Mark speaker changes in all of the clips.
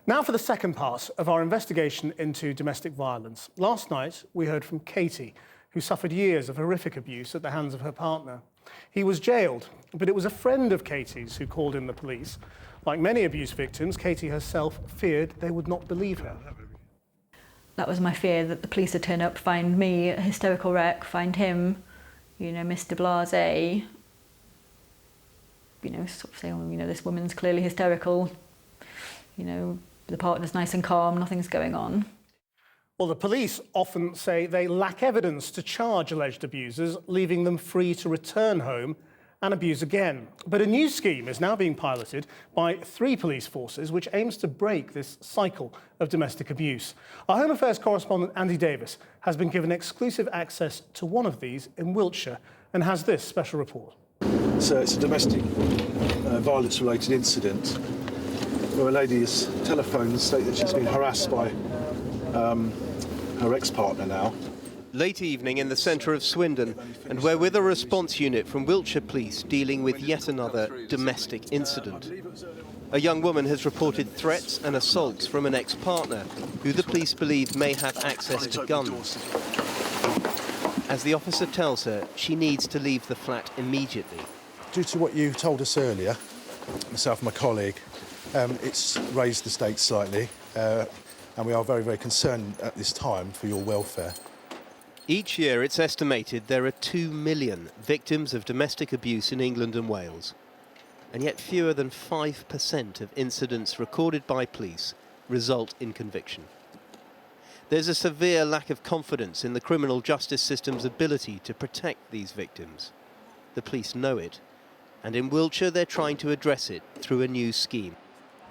Speaker 1: Now for the second part of our investigation into domestic violence. Last night, we heard from Katie, who suffered years of horrific abuse at the hands of her partner. He was jailed, but it was a friend of Katie's who called in the police. Like many abuse victims, Katie herself feared they would not believe her.
Speaker 2: That was my fear, that the police would turn up, find me a hysterical wreck, find him, Mr. Blasé, sort of say, oh, this woman's clearly hysterical, the partner's nice and calm, nothing's going on.
Speaker 1: Well, the police often say they lack evidence to charge alleged abusers, leaving them free to return home and abuse again. But a new scheme is now being piloted by 3 police forces, which aims to break this cycle of domestic abuse. Our Home Affairs correspondent, Andy Davis, has been given exclusive access to one of these in Wiltshire and has this special report.
Speaker 3: So it's a domestic violence-related incident where a lady's telephones state that she's been harassed by her ex-partner now.
Speaker 4: Late evening in the centre of Swindon, and we're with a response unit from Wiltshire Police dealing with yet another domestic incident. A young woman has reported threats and assaults from an ex-partner, who the police believe may have access to guns. As the officer tells her, she needs to leave the flat immediately.
Speaker 3: Due to what you told us earlier, myself and my colleague, it's raised the stakes slightly, and we are very, very concerned at this time for your welfare.
Speaker 4: Each year, it's estimated there are 2 million victims of domestic abuse in England and Wales. And yet fewer than 5% of incidents recorded by police result in conviction. There's a severe lack of confidence in the criminal justice system's ability to protect these victims. The police know it, and in Wiltshire they're trying to address it through a new scheme.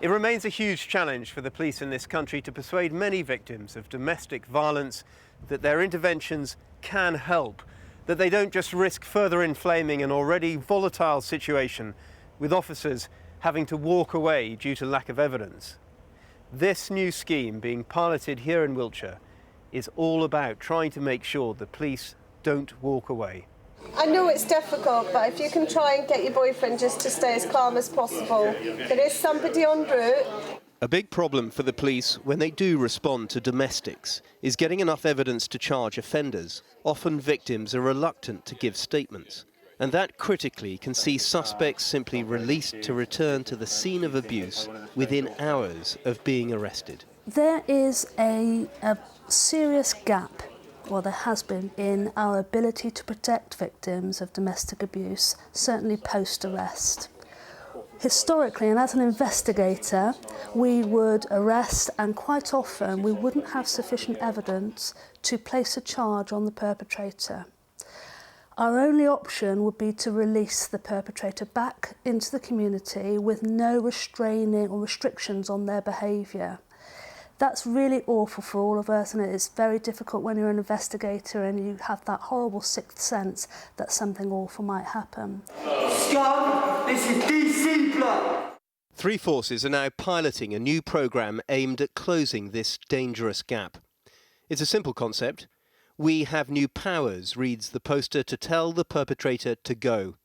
Speaker 4: It remains a huge challenge for the police in this country to persuade many victims of domestic violence that their interventions can help, that they don't just risk further inflaming an already volatile situation with officers having to walk away due to lack of evidence. This new scheme being piloted here in Wiltshire is all about trying to make sure the police don't walk away.
Speaker 5: I know it's difficult, but if you can try and get your boyfriend just to stay as calm as possible. There is somebody en route.
Speaker 4: A big problem for the police when they do respond to domestics is getting enough evidence to charge offenders. Often victims are reluctant to give statements, and that critically can see suspects simply released to return to the scene of abuse within hours of being arrested.
Speaker 6: There is a serious gap, well, there has been, in our ability to protect victims of domestic abuse, certainly post-arrest. Historically, and as an investigator, we would arrest, and quite often we wouldn't have sufficient evidence to place a charge on the perpetrator. Our only option would be to release the perpetrator back into the community with no restraining or restrictions on their behaviour. That's really awful for all of us, and it is very difficult when you're an investigator and you have that horrible sixth sense that something awful might happen.
Speaker 7: Scum, this is DC blood.
Speaker 4: 3 forces are now piloting a new programme aimed at closing this dangerous gap. It's a simple concept. We have new powers, reads the poster to tell the perpetrator to go.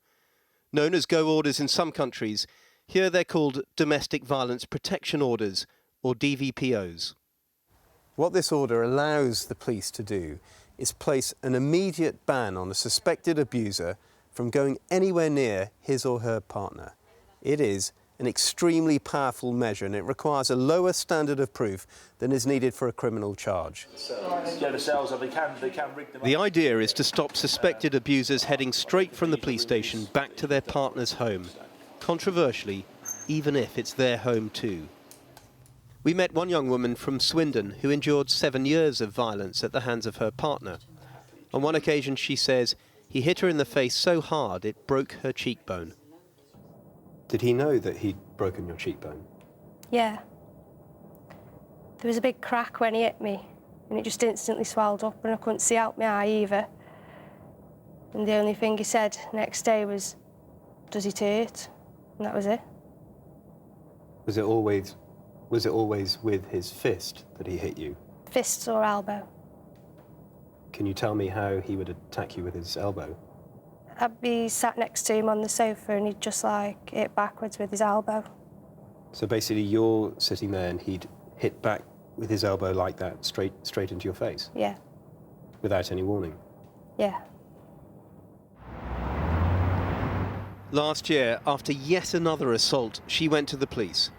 Speaker 4: Known as go orders in some countries, here they're called domestic violence protection orders, or DVPOs. What this order allows the police to do is place an immediate ban on a suspected abuser from going anywhere near his or her partner. It is an extremely powerful measure, and it requires a lower standard of proof than is needed for a criminal charge. The idea is to stop suspected abusers heading straight from the police station back to their partner's home. Controversially, even if it's their home too. We met one young woman from Swindon who endured 7 years of violence at the hands of her partner. On one occasion, she says, he hit her in the face so hard it broke her cheekbone. Did he know that he'd broken your cheekbone?
Speaker 8: Yeah. There was a big crack when he hit me, and it just instantly swelled up, and I couldn't see out my eye either. And the only thing he said next day was, "Does it hurt?" And that was it.
Speaker 4: Was it always with his fist that he hit you?
Speaker 8: Fist or elbow.
Speaker 4: Can you tell me how he would attack you with his elbow?
Speaker 8: I'd be sat next to him on the sofa and he'd just like hit backwards with his elbow.
Speaker 4: So basically you're sitting there and he'd hit back with his elbow like that, straight into your face?
Speaker 8: Yeah.
Speaker 4: Without any warning?
Speaker 8: Yeah.
Speaker 4: Last year, after yet another assault, she went to the police.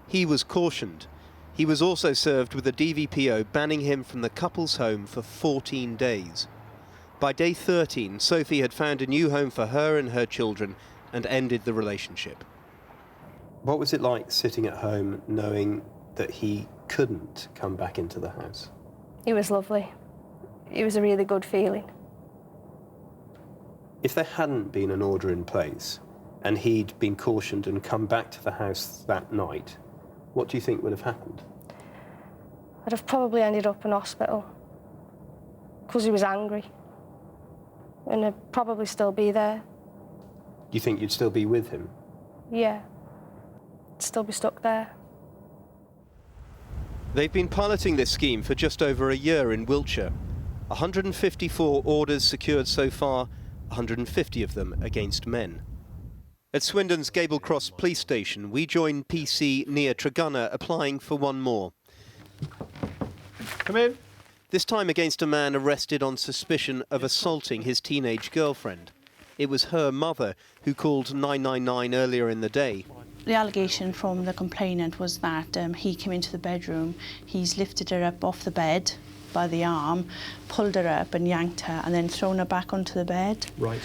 Speaker 4: He was cautioned. He was also served with a DVPO banning him from the couple's home for 14 days. By day 13, Sophie had found a new home for her and her children and ended the relationship. What was it like sitting at home knowing that he couldn't come back into the house?
Speaker 8: It was lovely. It was a really good feeling.
Speaker 4: If there hadn't been an order in place and he'd been cautioned and come back to the house that night, what do you think would have happened?
Speaker 8: I'd have probably ended up in hospital because he was angry, and I'd probably still be there.
Speaker 4: Do you think you'd still be with him?
Speaker 8: Yeah, I'd still be stuck there.
Speaker 4: They've been piloting this scheme for just over a year in Wiltshire. 154 orders secured so far, 150 of them against men. At Swindon's Gable Cross police station, we join PC Nia Tregunna applying for one more.
Speaker 3: Come in.
Speaker 4: This time against a man arrested on suspicion of assaulting his teenage girlfriend. It was her mother who called 999 earlier in the day.
Speaker 9: The allegation from the complainant was that he came into the bedroom, he's lifted her up off the bed by the arm, pulled her up and yanked her and then thrown her back onto the bed.
Speaker 4: Right.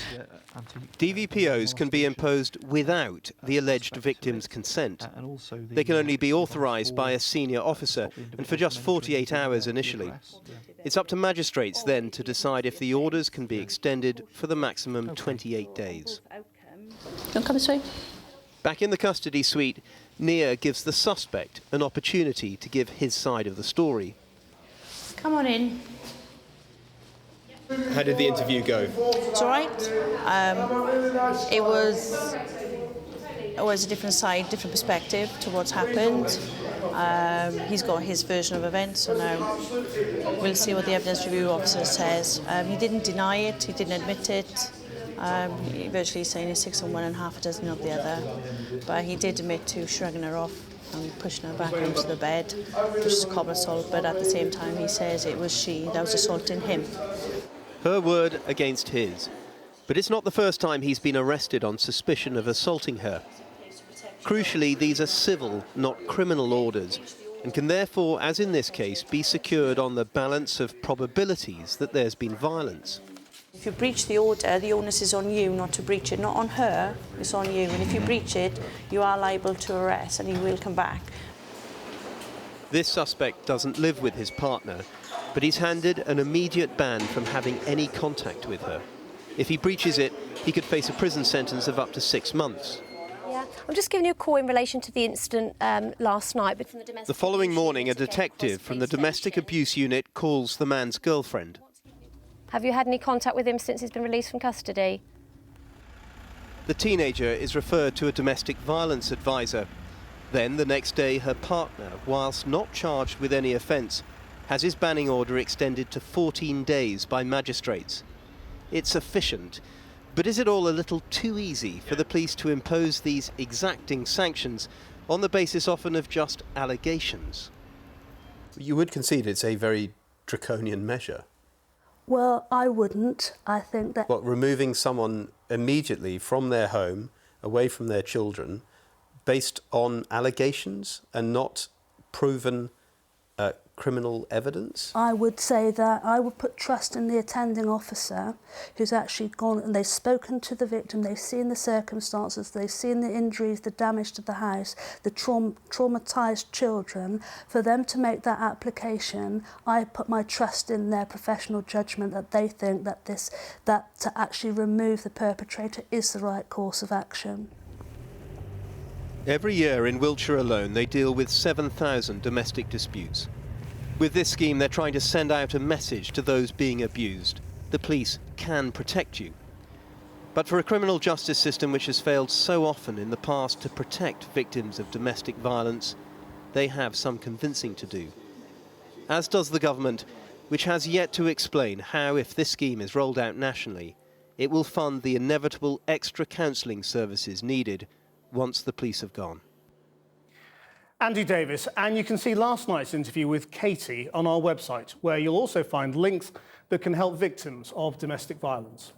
Speaker 4: DVPOs can be imposed without the alleged victim's consent. They can only be authorised by a senior officer and for just 48 hours initially. It's up to magistrates then to decide if the orders can be extended for the maximum 28 days.
Speaker 9: Don't come this way.
Speaker 4: Back in the custody suite, Nia gives the suspect an opportunity to give his side of the story.
Speaker 9: Come on in.
Speaker 4: How did the interview go?
Speaker 9: It's all right. It was a different side, different perspective to what's happened. He's got his version of events, so now we'll see what the evidence review officer says. He didn't deny it, he didn't admit it. He virtually saying he's 6 on one and half a dozen of the other. But he did admit to shrugging her off and pushing her back onto the bed, which is a common assault, but at the same time he says it was she that was assaulting him.
Speaker 4: Her word against his. But it's not the first time he's been arrested on suspicion of assaulting her. Crucially, these are civil, not criminal orders, and can therefore, as in this case, be secured on the balance of probabilities that there's been violence.
Speaker 9: If you breach the order, the onus is on you not to breach it, not on her, it's on you. And if you breach it, you are liable to arrest and he will come back.
Speaker 4: This suspect doesn't live with his partner, but he's handed an immediate ban from having any contact with her. If he breaches it, he could face a prison sentence of up to 6 months.
Speaker 10: Yeah, I'm just giving you a call in relation to the incident last night. But from
Speaker 4: the following morning, a detective from the domestic abuse unit calls the man's girlfriend.
Speaker 10: Have you had any contact with him since he's been released from custody?
Speaker 4: The teenager is referred to a domestic violence advisor. Then, the next day, her partner, whilst not charged with any offence, has his banning order extended to 14 days by magistrates. It's efficient, but is it all a little too easy for the police to impose these exacting sanctions on the basis often of just allegations? You would concede it's a very draconian measure.
Speaker 6: Well, I wouldn't. I think that...
Speaker 4: What, removing someone immediately from their home, away from their children, based on allegations and not proven criminal evidence?
Speaker 6: I would say that I would put trust in the attending officer who's actually gone and they've spoken to the victim, they've seen the circumstances, they've seen the injuries, the damage to the house, the traumatised children. For them to make that application, I put my trust in their professional judgment that they think that that to actually remove the perpetrator is the right course of action.
Speaker 4: Every year in Wiltshire alone, they deal with 7,000 domestic disputes. With this scheme, they're trying to send out a message to those being abused. The police can protect you. But for a criminal justice system which has failed so often in the past to protect victims of domestic violence, they have some convincing to do. As does the government, which has yet to explain how, if this scheme is rolled out nationally, it will fund the inevitable extra counselling services needed once the police have gone.
Speaker 1: Andy Davis, and you can see last night's interview with Katie on our website, where you'll also find links that can help victims of domestic violence.